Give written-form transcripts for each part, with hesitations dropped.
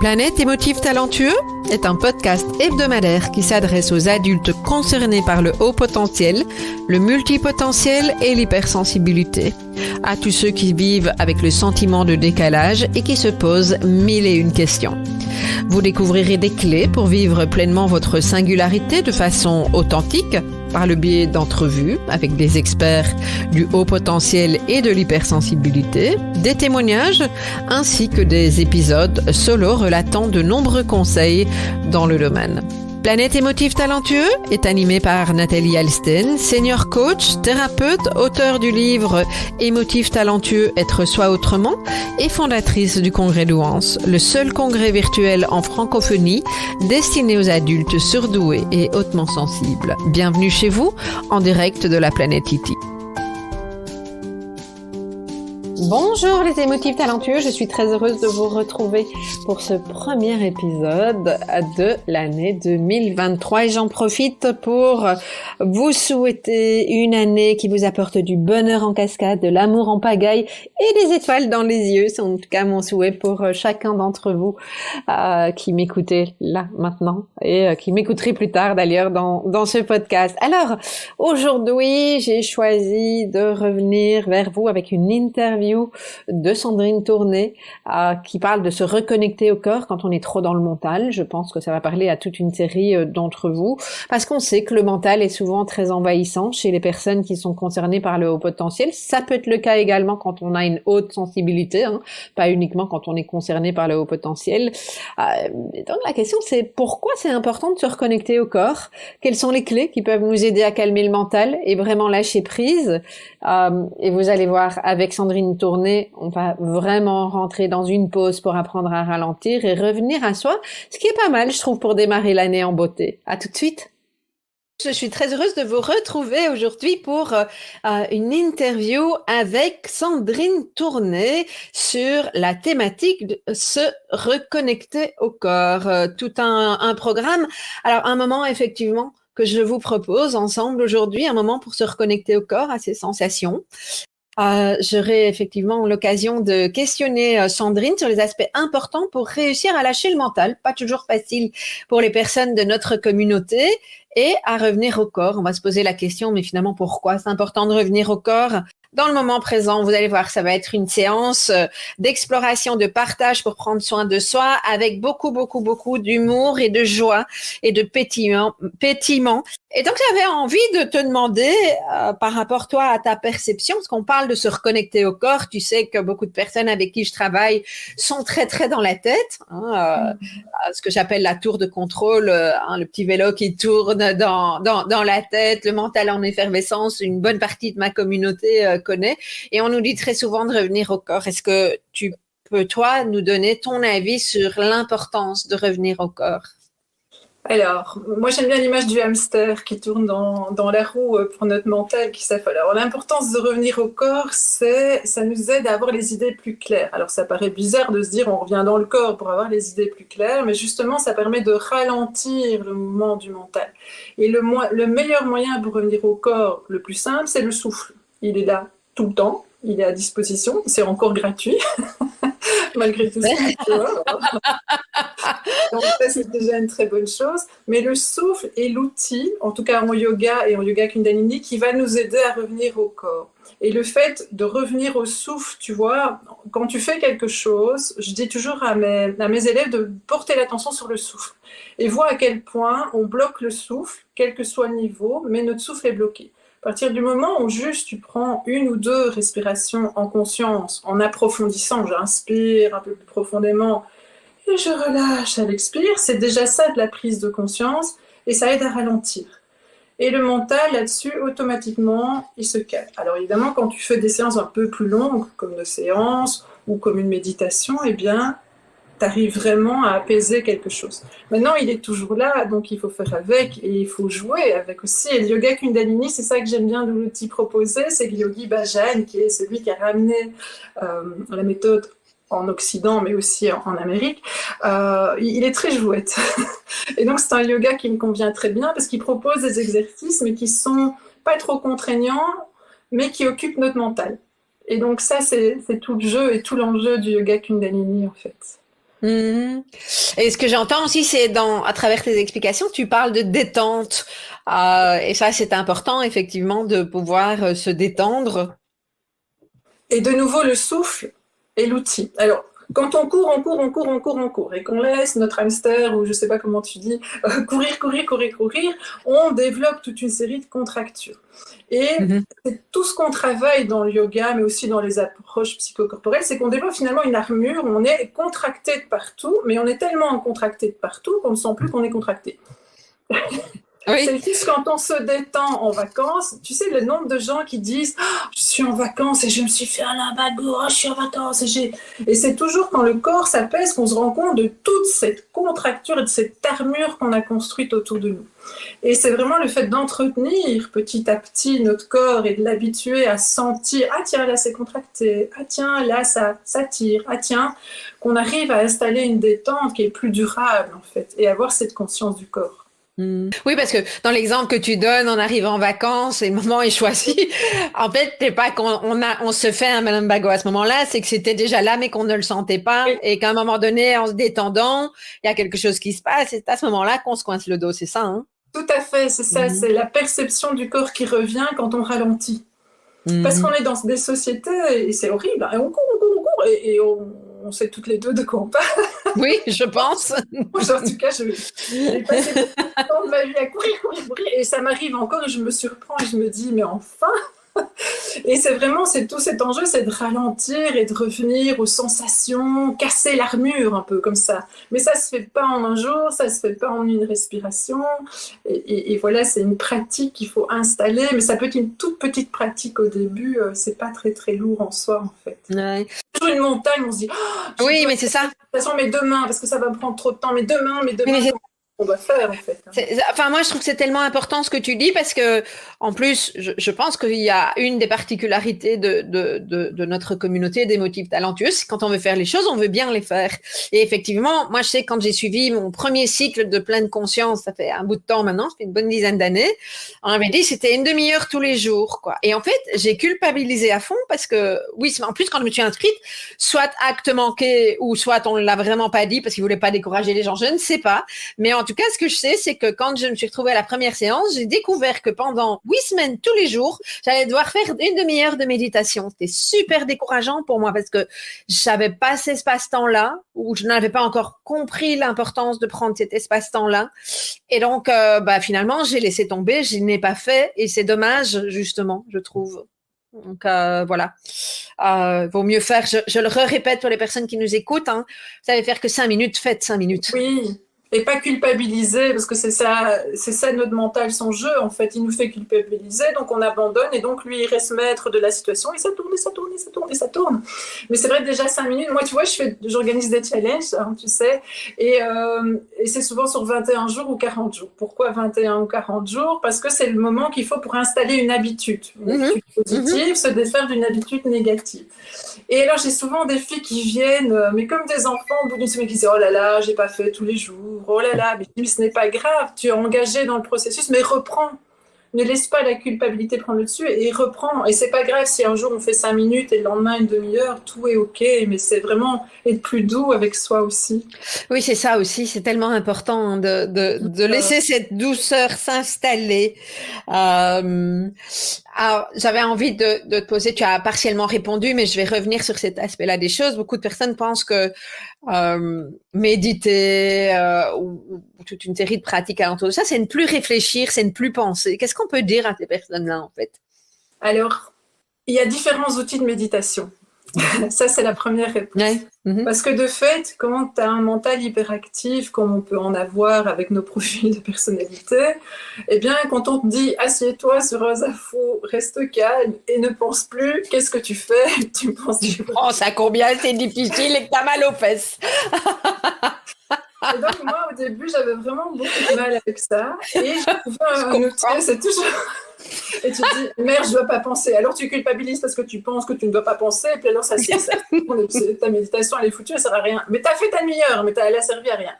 Planète émotif talentueux est un podcast hebdomadaire qui s'adresse aux adultes concernés par le haut potentiel, le multipotentiel et l'hypersensibilité. À tous ceux qui vivent avec le sentiment de décalage et qui se posent 1001 questions. Vous découvrirez des clés pour vivre pleinement votre singularité de façon authentique par le biais d'entrevues avec des experts du haut potentiel et de l'hypersensibilité, des témoignages ainsi que des épisodes solo relatant de nombreux conseils dans le domaine. Planète émotif talentueux est animé par Nathalie Alsten, senior coach, thérapeute, auteure du livre Émotif talentueux, être soi autrement et fondatrice du congrès Douance, le seul congrès virtuel en francophonie destiné aux adultes surdoués et hautement sensibles. Bienvenue chez vous, en direct de la planète Iti. Bonjour les émotifs talentueux, je suis très heureuse de vous retrouver pour ce premier épisode de l'année 2023 et j'en profite pour vous souhaiter une année qui vous apporte du bonheur en cascade, de l'amour en pagaille et des étoiles dans les yeux. C'est en tout cas mon souhait pour chacun d'entre vous qui m'écoutez là maintenant et qui m'écouterez plus tard d'ailleurs dans ce podcast. Alors aujourd'hui j'ai choisi de revenir vers vous avec une interview de Sandrine Tourné qui parle de se reconnecter au corps quand on est trop dans le mental. Je pense que ça va parler à toute une série d'entre vous parce qu'on sait que le mental est souvent très envahissant chez les personnes qui sont concernées par le haut potentiel. Ça peut être le cas également quand on a une haute sensibilité, pas uniquement quand on est concerné par le haut potentiel. Donc la question c'est pourquoi c'est important de se reconnecter au corps? Quelles sont les clés qui peuvent nous aider à calmer le mental et vraiment lâcher prise? Et vous allez voir avec Sandrine Tourné, on va vraiment rentrer dans une pause pour apprendre à ralentir et revenir à soi, ce qui est pas mal, je trouve, pour démarrer l'année en beauté. À tout de suite. Je suis très heureuse de vous retrouver aujourd'hui pour une interview avec Sandrine Tourné sur la thématique de se reconnecter au corps. Tout un programme. Alors, un moment, effectivement, que je vous propose ensemble aujourd'hui, un moment pour se reconnecter au corps, à ses sensations. J'aurai effectivement l'occasion de questionner Sandrine sur les aspects importants pour réussir à lâcher le mental, pas toujours facile pour les personnes de notre communauté, et à revenir au corps. On va se poser la question, mais finalement pourquoi c'est important de revenir au corps dans le moment présent? Vous allez voir, ça va être une séance d'exploration, de partage pour prendre soin de soi avec beaucoup d'humour et de joie et de pétillement. Et donc, j'avais envie de te demander, par rapport, toi, à ta perception, parce qu'on parle de se reconnecter au corps, tu sais que beaucoup de personnes avec qui je travaille sont très dans la tête, ce que j'appelle la tour de contrôle, le petit vélo qui tourne dans la tête, le mental en effervescence, une bonne partie de ma communauté connaît, et on nous dit très souvent de revenir au corps. Est-ce que tu peux, toi, nous donner ton avis sur l'importance de revenir au corps? Alors, moi j'aime bien l'image du hamster qui tourne dans la roue pour notre mental qui s'affole. Alors l'importance de revenir au corps, ça nous aide à avoir les idées plus claires. Alors ça paraît bizarre de se dire on revient dans le corps pour avoir les idées plus claires, mais justement ça permet de ralentir le mouvement du mental. Et le meilleur moyen pour revenir au corps, le plus simple, c'est le souffle. Il est là tout le temps, il est à disposition, c'est encore gratuit. Malgré tout ça. Donc ça, c'est déjà une très bonne chose. Mais le souffle est l'outil, en tout cas en yoga et en yoga Kundalini, qui va nous aider à revenir au corps. Et le fait de revenir au souffle, tu vois, quand tu fais quelque chose, je dis toujours à mes élèves de porter l'attention sur le souffle. Et voir à quel point on bloque le souffle, quel que soit le niveau, mais notre souffle est bloqué. À partir du moment où juste tu prends une ou deux respirations en conscience, en approfondissant, j'inspire un peu plus profondément et je relâche à l'expire, c'est déjà ça de la prise de conscience et ça aide à ralentir. Et le mental là-dessus, automatiquement, il se calme. Alors évidemment, quand tu fais des séances un peu plus longues, comme nos séances ou comme une méditation, eh bien, tu arrives vraiment à apaiser quelque chose. Maintenant, il est toujours là, donc il faut faire avec et il faut jouer avec aussi. Et le yoga Kundalini, c'est ça que j'aime bien de l'outil proposé, c'est que Yogi Bhajan, qui est celui qui a ramené la méthode en Occident, mais aussi en Amérique, il est très chouette. Et donc, c'est un yoga qui me convient très bien parce qu'il propose des exercices, mais qui sont pas trop contraignants, mais qui occupent notre mental. Et donc ça, c'est tout le jeu et tout l'enjeu du yoga Kundalini, en fait. Mhm. Et ce que j'entends aussi, c'est à travers tes explications, tu parles de détente. Et ça, c'est important, effectivement, de pouvoir se détendre. Et de nouveau, le souffle est l'outil. Alors, quand on court, on court, on court, on court, on court, et qu'on laisse notre hamster, ou je sais pas comment tu dis, courir, courir, courir, courir, on développe toute une série de contractures. Et Mhm. c'est tout ce qu'on travaille dans le yoga, mais aussi dans les approches psychocorporelles, c'est qu'on développe finalement une armure, on est contracté de partout, mais on est tellement contracté de partout qu'on ne sent plus qu'on est contracté. Oui. C'est juste quand on se détend en vacances, tu sais, le nombre de gens qui disent oh, je suis en vacances et je me suis fait un lumbago, oh, je suis en vacances. Et c'est toujours quand le corps s'apaise qu'on se rend compte de toute cette contracture et de cette armure qu'on a construite autour de nous. Et c'est vraiment le fait d'entretenir petit à petit notre corps et de l'habituer à sentir ah tiens, là c'est contracté, ah tiens, là ça tire, ah tiens, qu'on arrive à installer une détente qui est plus durable en fait et avoir cette conscience du corps. Oui, parce que dans l'exemple que tu donnes, en arrivant en vacances et le moment est choisi, en fait, c'est pas on se fait un lumbago à ce moment-là, c'est que c'était déjà là, mais qu'on ne le sentait pas, Et et qu'à un moment donné, en se détendant, il y a quelque chose qui se passe, et c'est à ce moment-là qu'on se coince le dos, c'est ça, hein? tout à fait, c'est ça, Mhm. c'est la perception du corps qui revient quand on ralentit. Parce qu'on Mhm. est dans des sociétés, et c'est horrible, et on court, et on sait toutes les deux de quoi on parle. Oui, je pense. En tout cas, j'ai passé beaucoup de temps de ma vie à courir, courir, courir, et ça m'arrive encore, et je me surprends, et je me dis, mais enfin, et c'est vraiment, c'est tout cet enjeu, c'est de ralentir et de revenir aux sensations, casser l'armure un peu comme ça. Mais ça se fait pas en un jour, ça se fait pas en une respiration. Et voilà, c'est une pratique qu'il faut installer, mais ça peut être une toute petite pratique au début. C'est pas très très lourd en soi en fait. Ouais. Sur une montagne, on se dit, oh, je Oui, dois mais c'est faire ça. cette méditation, mais demain, parce que ça va me prendre trop de temps. Mais Oui, mais demain, comment on va faire en fait, hein. Enfin, moi, je trouve que c'est tellement important ce que tu dis parce que, en plus, je pense qu'il y a une des particularités de notre communauté d'émotifs talentueux, c'est quand on veut faire les choses, on veut bien les faire. Et effectivement, moi, je sais quand j'ai suivi mon premier cycle de pleine conscience, ça fait un bout de temps maintenant, ça fait une bonne dizaine d'années, on avait dit c'était une demi-heure tous les jours, quoi. Et en fait, j'ai culpabilisé à fond parce que, oui, en plus, quand je me suis inscrite, soit acte manqué ou soit on ne l'a vraiment pas dit parce qu'il voulait pas décourager les gens, je ne sais pas. Mais en tout cas, ce que je sais, c'est que quand je me suis retrouvée à la première séance, j'ai découvert que pendant 8 semaines, tous les jours, j'allais devoir faire une demi-heure de méditation. C'était super décourageant pour moi parce que je savais pas cet espace-temps-là ou je n'avais pas encore compris l'importance de prendre cet espace-temps-là. Et donc, finalement, j'ai laissé tomber, je n'ai pas fait et c'est dommage, justement, je trouve. Donc voilà, vaut mieux faire. Je le répète pour les personnes qui nous écoutent. Hein, vous savez faire que 5 minutes, faites 5 minutes. Oui, et pas culpabiliser, parce que c'est ça notre mental, son jeu, en fait. Il nous fait culpabiliser, donc on abandonne, et donc lui, il reste maître de la situation, et ça tourne, et ça tourne, et ça tourne, et ça tourne. Mais c'est vrai, déjà 5 minutes, moi, tu vois, j'organise des challenges, hein, tu sais, et c'est souvent sur 21 jours ou 40 jours. Pourquoi 21 ou 40 jours? Parce que c'est le moment qu'il faut pour installer une Mhm, habitude mhm. positive, se défaire d'une habitude négative. Et alors, j'ai souvent des filles qui viennent, mais comme des enfants, au bout d'une semaine, qui disent oh là là, j'ai pas fait tous les jours, oh là là, mais ce n'est pas grave, tu es engagé dans le processus, mais reprends. Ne laisse pas la culpabilité prendre le dessus et reprends. Et c'est pas grave si un jour on fait 5 minutes et le lendemain une demi-heure, tout est ok, mais c'est vraiment être plus doux avec soi aussi. Oui, c'est ça aussi. C'est tellement important hein, de Euh, laisser cette douceur s'installer. Euh, alors, j'avais envie de te poser, tu as partiellement répondu, mais je vais revenir sur cet aspect-là des choses. Beaucoup de personnes pensent que méditer ou toute une série de pratiques alentour de ça, c'est ne plus réfléchir, c'est ne plus penser. Qu'est-ce qu'on peut dire à ces personnes-là, en fait? alors, il y a différents outils de méditation. Ça, c'est la première réponse. Ouais. Mhm. Parce que de fait, quand tu as un mental hyperactif, comme on peut en avoir avec nos profils de personnalité, eh bien, quand on te dit assieds-toi sur un zafou, reste calme et ne pense plus, qu'est-ce que tu fais? Tu penses Tu penses à combien c'est difficile et que t'as mal aux fesses. Et donc, moi, au début, j'avais vraiment beaucoup de mal avec ça. Et j'ai trouvé Je un outil, comprends. c'est toujours. Et tu te dis, merde, je ne dois pas penser. Alors tu culpabilises parce que tu penses que tu ne dois pas penser. Et puis alors, ta méditation, elle est foutue, elle ne sert à rien. Mais tu as fait ta demi-heure, mais elle a servi à rien.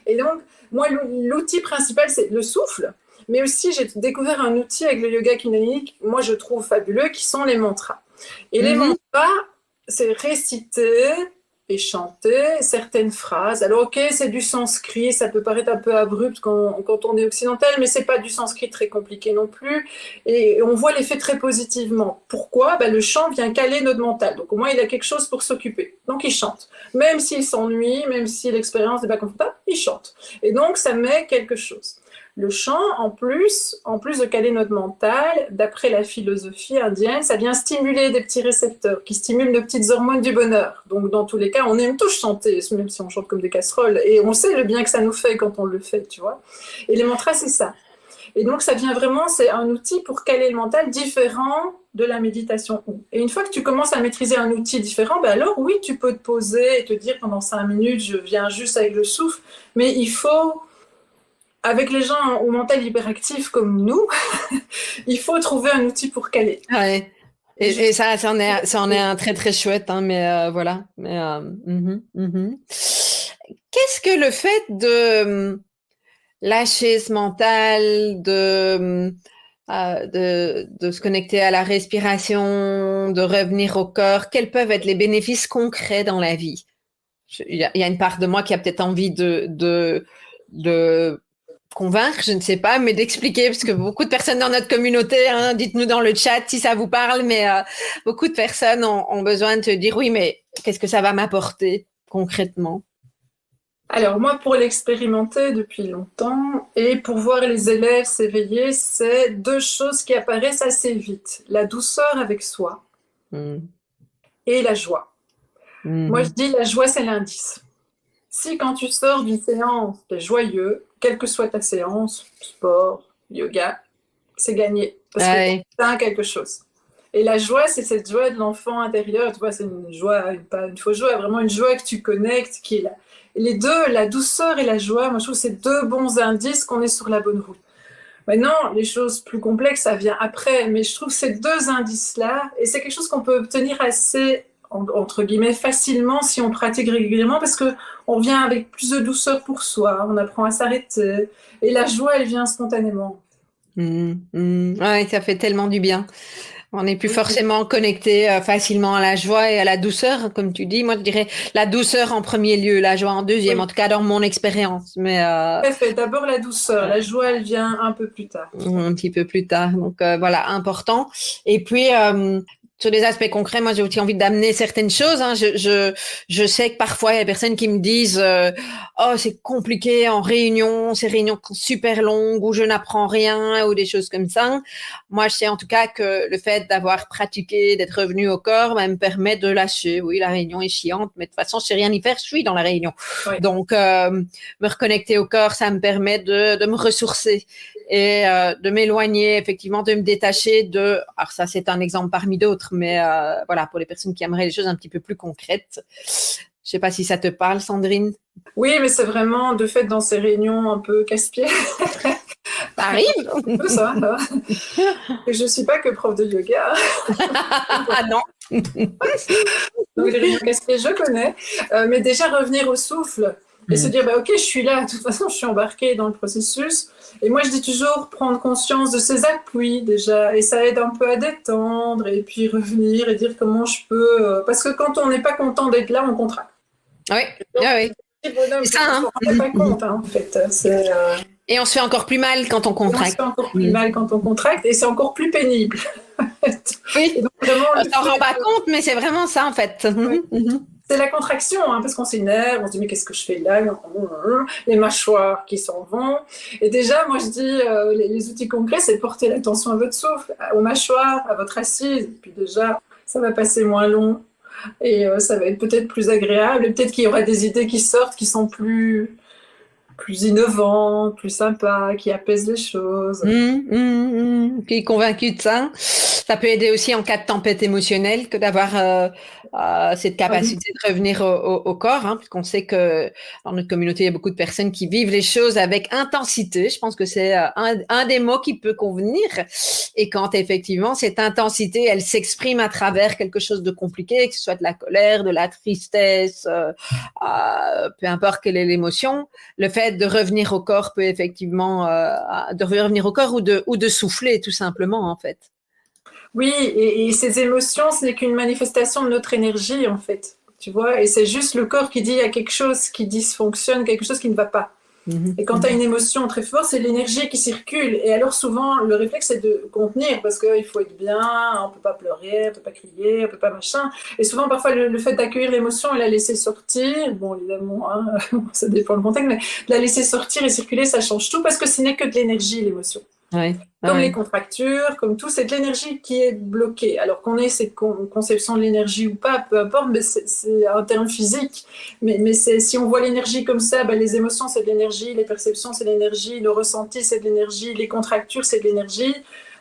Et donc, moi, l'outil principal, c'est le souffle. Mais aussi, j'ai découvert un outil avec le yoga kundalini, moi, je trouve fabuleux, qui sont les mantras. Et les Mhm. mantras, c'est réciter et chanter certaines phrases. Alors ok, c'est du sanskrit, ça peut paraître un peu abrupt quand on est occidental, mais c'est pas du sanskrit très compliqué non plus. Et on voit l'effet très positivement. Pourquoi? Le chant vient caler notre mental. Donc au moins il a quelque chose pour s'occuper. Donc il chante. Même s'il s'ennuie, même si l'expérience n'est pas confortable, il chante. Et donc ça met quelque chose. Le chant, en plus de caler notre mental, d'après la philosophie indienne, ça vient stimuler des petits récepteurs qui stimulent nos petites hormones du bonheur. Donc, dans tous les cas, on aime tous chanter, même si on chante comme des casseroles. Et on sait le bien que ça nous fait quand on le fait, tu vois. Et les mantras, c'est ça. Et donc, ça vient vraiment, c'est un outil pour caler le mental différent de la méditation. Et une fois que tu commences à maîtriser un outil différent, alors oui, tu peux te poser et te dire pendant 5 minutes, je viens juste avec le souffle. Mais il faut... Avec les gens au mental hyperactif comme nous, il faut trouver un outil pour caler. Ouais. Et ça en est un très très chouette, hein, mais voilà. Mais qu'est-ce que le fait de lâcher ce mental, de se connecter à la respiration, de revenir au corps, quels peuvent être les bénéfices concrets dans la vie? Il y a une part de moi qui a peut-être envie de convaincre, je ne sais pas, mais d'expliquer, parce que beaucoup de personnes dans notre communauté, hein, dites-nous dans le chat si ça vous parle, mais beaucoup de personnes ont besoin de te dire, oui, mais qu'est-ce que ça va m'apporter concrètement? Alors moi, pour l'expérimenter depuis longtemps et pour voir les élèves s'éveiller, c'est 2 choses qui apparaissent assez vite. La douceur avec soi et la joie. Moi, je dis la joie, c'est l'indice. Si quand tu sors d'une séance, tu es joyeux, quelle que soit ta séance, sport, yoga, c'est gagné. Parce que tu as quelque chose. Et la joie, c'est cette joie de l'enfant intérieur. Tu vois, c'est une joie, pas une fausse joie, vraiment une joie que tu connectes, qui est là. Et les deux, la douceur et la joie, moi je trouve que c'est 2 bons indices qu'on est sur la bonne route. Maintenant, les choses plus complexes, ça vient après. Mais je trouve ces 2 indices-là, et c'est quelque chose qu'on peut obtenir assez entre guillemets facilement si on pratique régulièrement parce que on vient avec plus de douceur pour soi, on apprend à s'arrêter et la joie elle vient spontanément. Ouais, ça fait tellement du bien. On n'est plus forcément connecté facilement à la joie et à la douceur, comme tu dis. Moi, je dirais la douceur en premier lieu, la joie en deuxième, en tout cas dans mon expérience. Mais d'abord la douceur, la joie, elle vient un peu plus tard. Un petit peu plus tard. Donc voilà, important. Et puis sur des aspects concrets, moi j'ai aussi envie d'amener certaines choses. Hein. Je sais que parfois il y a des personnes qui me disent oh c'est compliqué en réunion, ces réunions super longues où je n'apprends rien ou des choses comme ça. Moi je sais en tout cas que le fait d'avoir pratiqué, d'être revenu au corps, me permet de lâcher. Oui, la réunion est chiante, mais de toute façon je sais rien y faire, je suis dans la réunion. Oui. Donc me reconnecter au corps, ça me permet de me ressourcer et de m'éloigner, effectivement, de me détacher de... Alors ça, c'est un exemple parmi d'autres, mais voilà, pour les personnes qui aimeraient les choses un petit peu plus concrètes. Je sais pas si ça te parle, Sandrine. Oui, mais c'est vraiment, de fait, dans ces réunions un peu casse-pied. Ça arrive. Un peu ça. Et je suis pas que prof de yoga. Ah non. Donc les réunions casse-pied, je connais. Mais déjà, revenir au souffle et se dire, ok, je suis là, de toute façon, je suis embarquée dans le processus. Et moi, je dis toujours prendre conscience de ses appuis déjà, et ça aide un peu à détendre, et puis revenir et dire comment je peux... Parce que quand on n'est pas content d'être là, on contracte. Oui, oui. C'est ça, hein. On ne rend pas compte, hein, en fait. Et on se fait encore plus mal quand on contracte. On se fait encore plus mal quand on contracte, et c'est encore plus pénible. Oui, on ne s'en rend pas compte, mais c'est vraiment ça, en fait. Oui. C'est la contraction, hein, parce qu'on s'énerve, on se dit mais qu'est-ce que je fais là, les mâchoires qui s'en vont. Et déjà, moi je dis, les outils concrets, c'est porter l'attention à votre souffle, aux mâchoires, à votre assise. Et puis déjà, ça va passer moins long et ça va être peut-être plus agréable. Et peut-être qu'il y aura des idées qui sortent qui sont plus innovantes, plus sympas, qui apaisent les choses. Puis convaincu de ça. Ça peut aider aussi en cas de tempête émotionnelle que d'avoir cette capacité de revenir au corps, hein, puisqu'on sait que dans notre communauté, il y a beaucoup de personnes qui vivent les choses avec intensité. Je pense que c'est un des mots qui peut convenir. Et quand effectivement cette intensité, elle s'exprime à travers quelque chose de compliqué, que ce soit de la colère, de la tristesse, peu importe quelle est l'émotion, le fait de revenir au corps peut effectivement de revenir au corps ou de souffler tout simplement en fait. Oui, et ces émotions, ce n'est qu'une manifestation de notre énergie, en fait. tu vois, et c'est juste le corps qui dit il y a quelque chose qui dysfonctionne, quelque chose qui ne va pas. Et quand tu as une émotion très forte, c'est l'énergie qui circule. Et alors souvent, le réflexe, c'est de contenir, parce qu'il faut être bien, on ne peut pas pleurer, on ne peut pas crier, on ne peut pas machin. Et souvent, parfois, le fait d'accueillir l'émotion et la laisser sortir, bon, évidemment, hein, ça dépend du contexte, mais de la laisser sortir et circuler, ça change tout, parce que ce n'est que de l'énergie, l'émotion. Ouais. Comme les contractures, comme tout, c'est de l'énergie qui est bloquée. Alors qu'on ait cette conception de l'énergie ou pas, peu importe, mais c'est un terme physique. Mais si on voit l'énergie comme ça, ben les émotions, c'est de l'énergie, les perceptions, c'est de l'énergie, le ressenti, c'est de l'énergie, les contractures, c'est de l'énergie,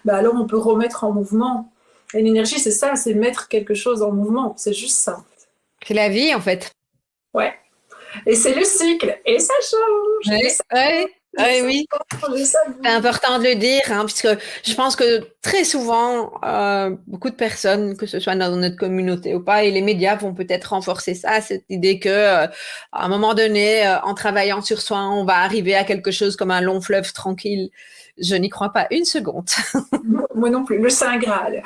ben alors on peut remettre en mouvement. Et l'énergie, c'est ça, c'est mettre quelque chose en mouvement. C'est juste ça. C'est la vie, en fait. Ouais. Et c'est le cycle. Et ça change. Ouais, et ça ouais. Oui, c'est important de le dire, hein, puisque je pense que très souvent, beaucoup de personnes, que ce soit dans notre communauté ou pas, et les médias vont peut-être renforcer ça, cette idée que, à un moment donné, en travaillant sur soi, on va arriver à quelque chose comme un long fleuve tranquille. Je n'y crois pas une seconde. Moi non plus, le Saint Graal.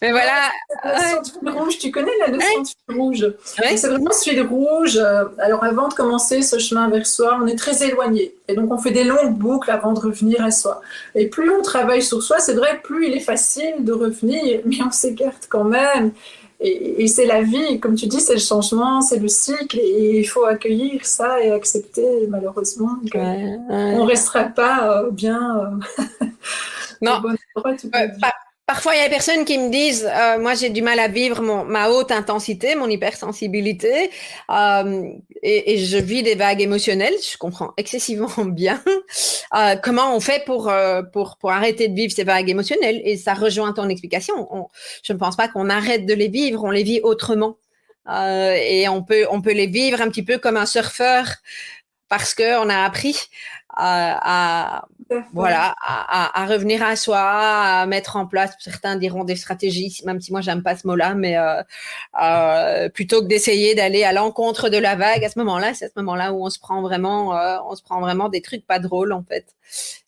Mais voilà. La notion de fil rouge, tu connais la notion de fil rouge? Ouais. C'est vraiment ce fil rouge. Alors avant de commencer ce chemin vers soi, on est très éloigné. Et donc on fait des longues boucles avant de revenir à soi. Et plus on travaille sur soi, c'est vrai, plus il est facile de revenir, mais on s'écarte quand même. Et c'est la vie, comme tu dis, c'est le changement, c'est le cycle. Et il faut accueillir ça et accepter, malheureusement, qu'on ne restera pas bien non. au bon endroit toute la vie. Parfois, il y a des personnes qui me disent, moi, j'ai du mal à vivre ma haute intensité, mon hypersensibilité, et je vis des vagues émotionnelles. Je comprends excessivement bien. Comment on fait pour arrêter de vivre ces vagues émotionnelles? Et ça rejoint ton explication. Je ne pense pas qu'on arrête de les vivre, on les vit autrement. Et on peut les vivre un petit peu comme un surfeur, parce qu'on a appris à revenir à soi, à mettre en place, certains diront des stratégies, même si moi j'aime pas ce mot-là, mais plutôt que d'essayer d'aller à l'encontre de la vague, à ce moment-là, c'est à ce moment-là où on se prend vraiment des trucs pas drôles en fait.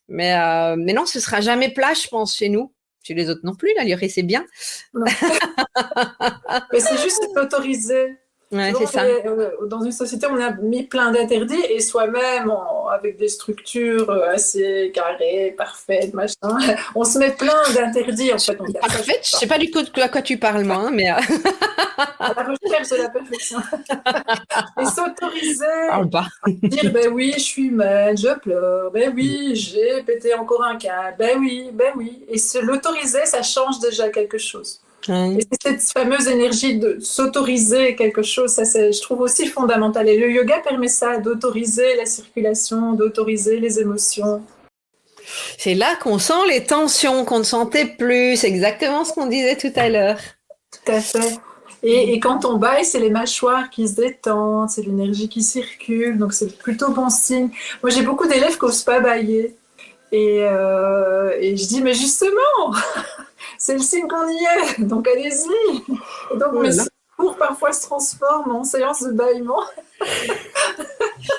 Mais non, ce sera jamais plat, je pense, chez nous. Chez les autres non plus, là, c'est bien. Mais c'est juste autorisé. Ouais, c'est ça. Dans une société, on a mis plein d'interdits et soi-même, avec des structures assez carrées, parfaites, machin, on se met plein d'interdits en fait. Parfaite, je sais pas du tout de quoi tu parles, moi, hein, mais à la recherche de la perfection. Et s'autoriser, dire ben oui, je suis mal, je pleure, ben oui, j'ai pété encore un câble, ben oui. Et l'autoriser, ça change déjà quelque chose. Et c'est cette fameuse énergie de s'autoriser quelque chose, ça je trouve aussi fondamental. Et le yoga permet ça, d'autoriser la circulation, d'autoriser les émotions. C'est là qu'on sent les tensions qu'on ne sentait plus. C'est exactement ce qu'on disait tout à l'heure. Tout à fait. Et quand on baille, c'est les mâchoires qui se détendent, c'est l'énergie qui circule, donc c'est plutôt bon signe. Moi, j'ai beaucoup d'élèves qui n'osent pas bailler. Et je dis, mais justement, c'est le signe qu'on y est, donc allez-y. Et donc mes cours parfois se transforment en séance de bâillement.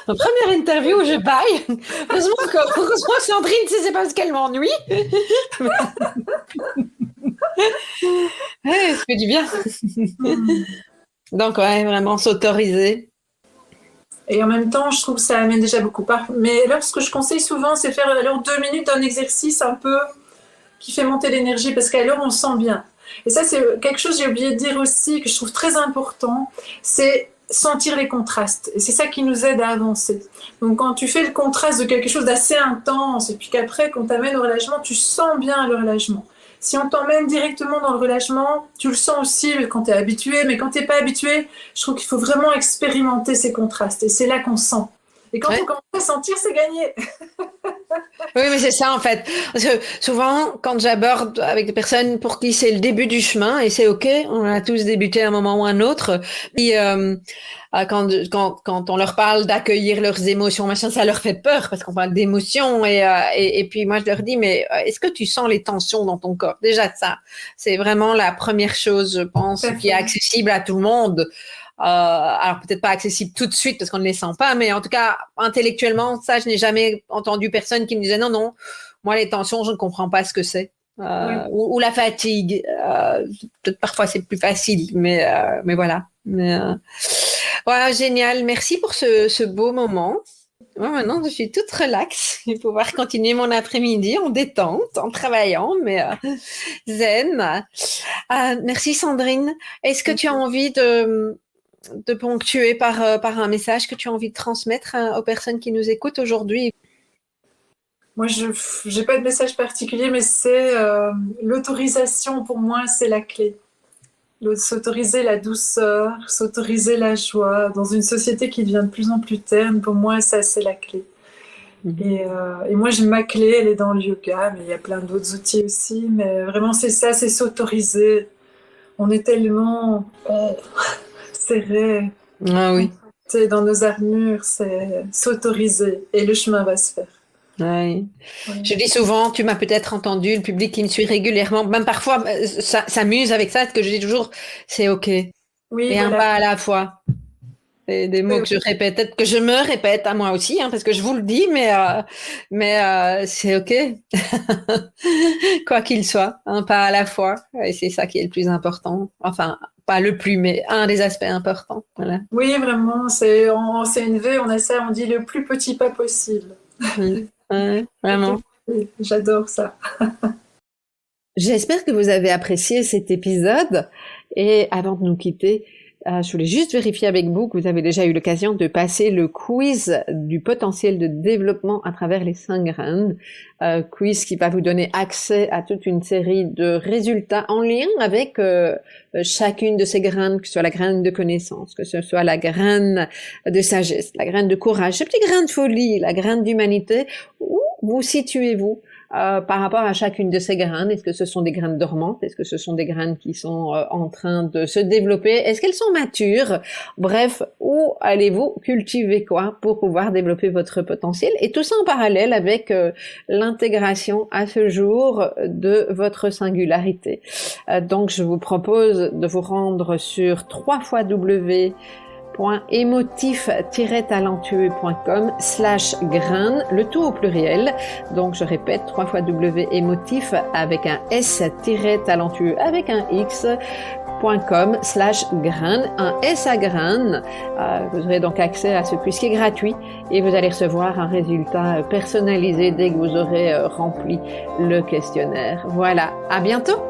Ma première interview où je baille, heureusement Sandrine, c'est parce qu'elle m'ennuie. Ouais, ça fait du bien. Donc ouais, vraiment s'autoriser. Et en même temps, je trouve que ça amène déjà beaucoup. Mais alors, ce que je conseille souvent, c'est faire 2 minutes d'un exercice un peu qui fait monter l'énergie, parce qu'alors, on se sent bien. Et ça, c'est quelque chose que j'ai oublié de dire aussi, que je trouve très important, c'est sentir les contrastes. Et c'est ça qui nous aide à avancer. Donc, quand tu fais le contraste de quelque chose d'assez intense, et puis qu'après, quand tu amènes au relâchement, tu sens bien le relâchement. Si on t'emmène directement dans le relâchement, tu le sens aussi quand tu es habitué, mais quand tu n'es pas habitué, je trouve qu'il faut vraiment expérimenter ces contrastes. Et c'est là qu'on sent. Et quand on commence à sentir, c'est gagné. Oui, mais c'est ça en fait. Parce que souvent, quand j'aborde avec des personnes pour qui c'est le début du chemin, et c'est ok, on a tous débuté à un moment ou un autre, puis quand on leur parle d'accueillir leurs émotions, machin, ça leur fait peur parce qu'on parle d'émotions, et puis moi je leur dis, mais est-ce que tu sens les tensions dans ton corps? Déjà ça, c'est vraiment la première chose, je pense, qui est accessible à tout le monde. Alors peut-être pas accessible tout de suite parce qu'on ne les sent pas, mais en tout cas intellectuellement, ça je n'ai jamais entendu personne qui me disait non, moi les tensions je ne comprends pas ce que c'est, ou la fatigue, peut-être parfois c'est plus facile, mais voilà. Mais voilà, génial. Merci pour ce beau moment. Moi, maintenant, je suis toute relax. Je vais pouvoir continuer mon après-midi en détente, en travaillant, mais zen. Merci Sandrine. Est-ce que tu as envie de ponctuer par un message que tu as envie de transmettre aux personnes qui nous écoutent aujourd'hui? Moi, je n'ai pas de message particulier, mais c'est l'autorisation pour moi, c'est la clé. S'autoriser la douceur, s'autoriser la joie dans une société qui devient de plus en plus terne, pour moi, ça, c'est la clé. Et moi, ma clé, elle est dans le yoga, mais il y a plein d'autres outils aussi. Mais vraiment, c'est ça, c'est s'autoriser. On est tellement serré. Ah oui. Dans nos armures, c'est s'autoriser. Et le chemin va se faire. Oui. Je dis souvent, tu m'as peut-être entendu, le public qui me suit régulièrement, même parfois s'amuse avec ça, ce que je dis toujours, c'est OK. Oui, et voilà. un pas à la fois. C'est des mots que je répète, peut-être que je me répète à moi aussi, parce que je vous le dis, mais c'est OK. Quoi qu'il soit, un pas à la fois. Et c'est ça qui est le plus important. Enfin, pas le plus, mais un des aspects importants. Voilà. Oui, vraiment, c'est une V, on a ça, on dit le plus petit pas possible. Ouais, vraiment. J'adore ça. J'espère que vous avez apprécié cet épisode. Et avant de nous quitter, je voulais juste vérifier avec vous que vous avez déjà eu l'occasion de passer le quiz du potentiel de développement à travers les 5 graines. Quiz qui va vous donner accès à toute une série de résultats en lien avec chacune de ces graines, que ce soit la graine de connaissance, que ce soit la graine de sagesse, la graine de courage, ce petit grain de folie, la graine d'humanité. Où vous situez-vous par rapport à chacune de ces graines? Est-ce que ce sont des graines dormantes? Est-ce que ce sont des graines qui sont en train de se développer? Est-ce qu'elles sont matures? Bref, où allez-vous cultiver quoi pour pouvoir développer votre potentiel? Et tout ça en parallèle avec l'intégration à ce jour de votre singularité. Donc, je vous propose de vous rendre sur www.emotif-talentueux.com/grain, le tout au pluriel. Donc, je répète, www.emotif avec un S-talentueux avec un X.com/grain, un S à grain. Vous aurez donc accès à ce quiz qui est gratuit et vous allez recevoir un résultat personnalisé dès que vous aurez rempli le questionnaire. Voilà, à bientôt!